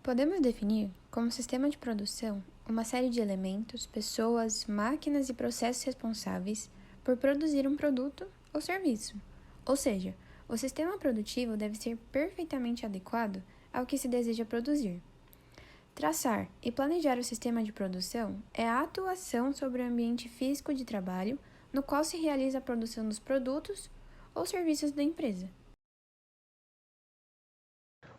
Podemos definir como sistema de produção uma série de elementos, pessoas, máquinas e processos responsáveis por produzir um produto ou serviço. Ou seja, o sistema produtivo deve ser perfeitamente adequado ao que se deseja produzir. Traçar e planejar o sistema de produção é a atuação sobre o ambiente físico de trabalho no qual se realiza a produção dos produtos ou serviços da empresa.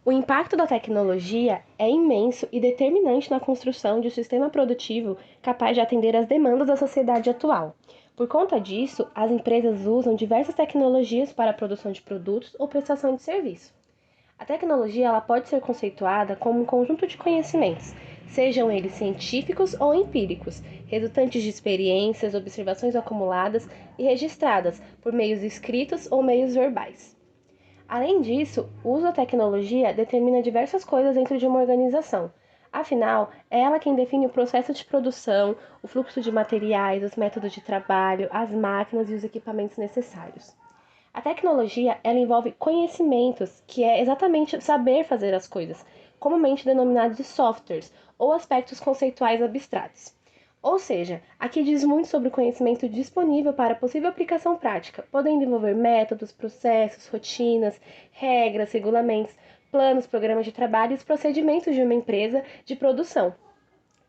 O impacto da tecnologia é imenso e determinante na construção de um sistema produtivo capaz de atender às demandas da sociedade atual. Por conta disso, as empresas usam diversas tecnologias para a produção de produtos ou prestação de serviço. A tecnologia ela pode ser conceituada como um conjunto de conhecimentos, sejam eles científicos ou empíricos, resultantes de experiências, observações acumuladas e registradas por meios escritos ou meios verbais. Além disso, o uso da tecnologia determina diversas coisas dentro de uma organização. Afinal, é ela quem define o processo de produção, o fluxo de materiais, os métodos de trabalho, as máquinas e os equipamentos necessários. A tecnologia, ela envolve conhecimentos, que é exatamente saber fazer as coisas, comumente denominados de softwares ou aspectos conceituais abstratos. Ou seja, aqui diz muito sobre o conhecimento disponível para possível aplicação prática, podendo envolver métodos, processos, rotinas, regras, regulamentos, planos, programas de trabalho e os procedimentos de uma empresa de produção.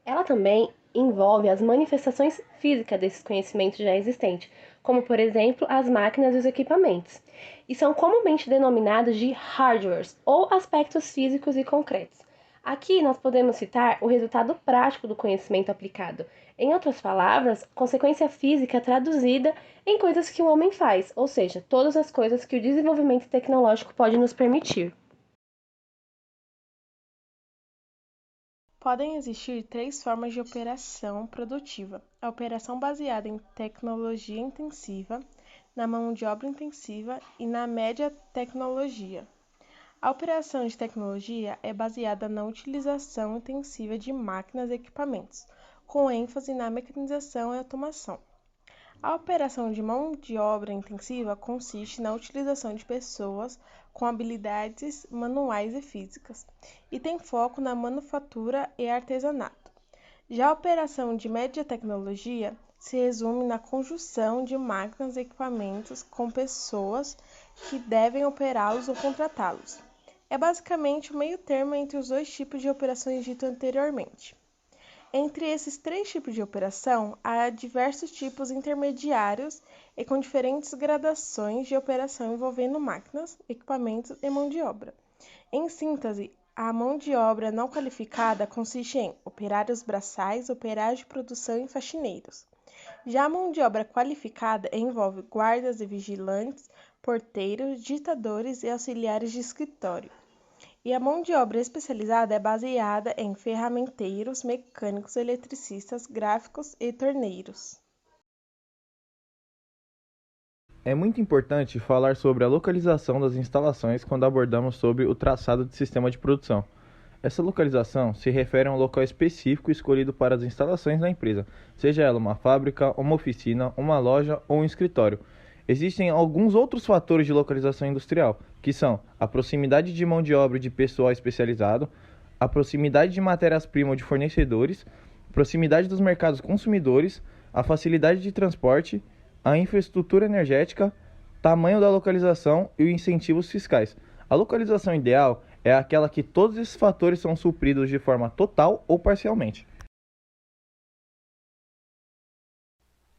Ela também envolve as manifestações físicas desses conhecimentos já existentes, como, por exemplo, as máquinas e os equipamentos, e são comumente denominados de hardwares ou aspectos físicos e concretos. Aqui nós podemos citar o resultado prático do conhecimento aplicado. Em outras palavras, consequência física traduzida em coisas que o homem faz, ou seja, todas as coisas que o desenvolvimento tecnológico pode nos permitir. Podem existir três formas de operação produtiva: a operação baseada em tecnologia intensiva, na mão de obra intensiva e na média tecnologia. A operação de tecnologia é baseada na utilização intensiva de máquinas e equipamentos, com ênfase na mecanização e automação. A operação de mão de obra intensiva consiste na utilização de pessoas com habilidades manuais e físicas, e tem foco na manufatura e artesanato. Já a operação de média tecnologia se resume na conjunção de máquinas e equipamentos com pessoas que devem operá-los ou contratá-los. É basicamente o meio termo entre os dois tipos de operações ditos anteriormente. Entre esses três tipos de operação, há diversos tipos intermediários e com diferentes gradações de operação envolvendo máquinas, equipamentos e mão de obra. Em síntese, a mão de obra não qualificada consiste em operários braçais, operários de produção e faxineiros. Já a mão de obra qualificada envolve guardas e vigilantes, porteiros, ditadores e auxiliares de escritório. E a mão de obra especializada é baseada em ferramenteiros, mecânicos, eletricistas, gráficos e torneiros. É muito importante falar sobre a localização das instalações quando abordamos sobre o traçado de sistema de produção. Essa localização se refere a um local específico escolhido para as instalações da empresa, seja ela uma fábrica, uma oficina, uma loja ou um escritório. Existem alguns outros fatores de localização industrial, que são a proximidade de mão de obra e de pessoal especializado, a proximidade de matérias-primas ou de fornecedores, proximidade dos mercados consumidores, a facilidade de transporte, a infraestrutura energética, tamanho da localização e os incentivos fiscais. A localização ideal é aquela que todos esses fatores são supridos de forma total ou parcialmente.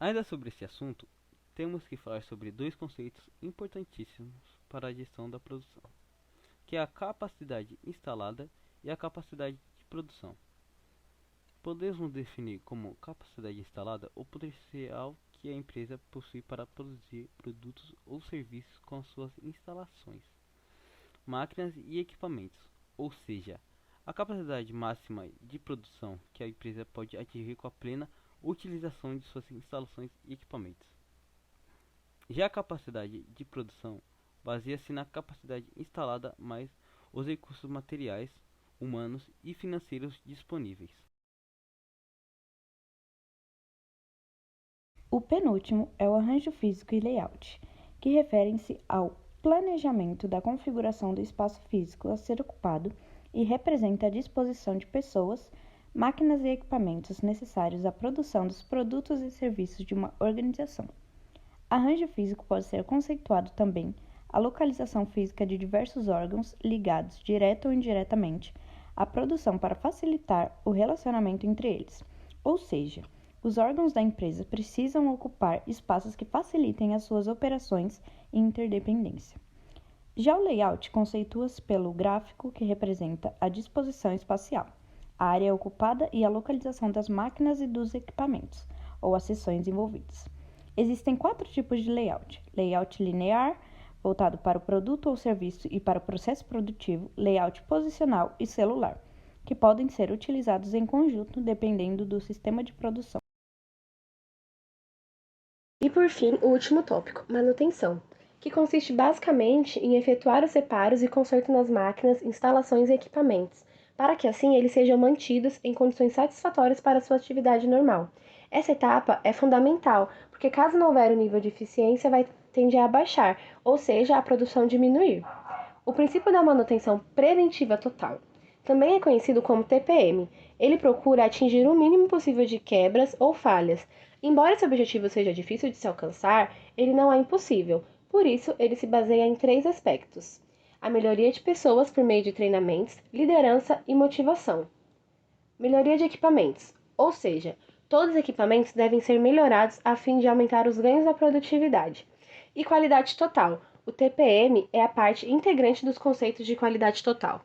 Ainda sobre esse assunto, temos que falar sobre dois conceitos importantíssimos para a gestão da produção, que é a capacidade instalada e a capacidade de produção. Podemos definir como capacidade instalada o potencial que a empresa possui para produzir produtos ou serviços com suas instalações, máquinas e equipamentos, ou seja, a capacidade máxima de produção que a empresa pode atingir com a plena utilização de suas instalações e equipamentos. Já a capacidade de produção baseia-se na capacidade instalada mais os recursos materiais, humanos e financeiros disponíveis. O penúltimo é o arranjo físico e layout, que referem-se ao planejamento da configuração do espaço físico a ser ocupado e representa a disposição de pessoas, máquinas e equipamentos necessários à produção dos produtos e serviços de uma organização. Arranjo físico pode ser conceituado também a localização física de diversos órgãos ligados, direta ou indiretamente, à produção para facilitar o relacionamento entre eles. Ou seja, os órgãos da empresa precisam ocupar espaços que facilitem as suas operações e interdependência. Já o layout conceitua-se pelo gráfico que representa a disposição espacial, a área ocupada e a localização das máquinas e dos equipamentos, ou as seções envolvidas. Existem 4 tipos de layout: layout linear, voltado para o produto ou serviço e para o processo produtivo, layout posicional e celular, que podem ser utilizados em conjunto dependendo do sistema de produção. E por fim, o último tópico, manutenção, que consiste basicamente em efetuar os reparos e conserto nas máquinas, instalações e equipamentos, para que assim eles sejam mantidos em condições satisfatórias para sua atividade normal. Essa etapa é fundamental, porque caso não houver o nível de eficiência, vai tender a baixar, ou seja, a produção diminuir. O princípio da manutenção preventiva total também é conhecido como TPM. Ele procura atingir o mínimo possível de quebras ou falhas. Embora esse objetivo seja difícil de se alcançar, ele não é impossível. Por isso, ele se baseia em 3 aspectos: a melhoria de pessoas por meio de treinamentos, liderança e motivação. Melhoria de equipamentos, ou seja, todos os equipamentos devem ser melhorados a fim de aumentar os ganhos da produtividade. E qualidade total. O TPM é a parte integrante dos conceitos de qualidade total.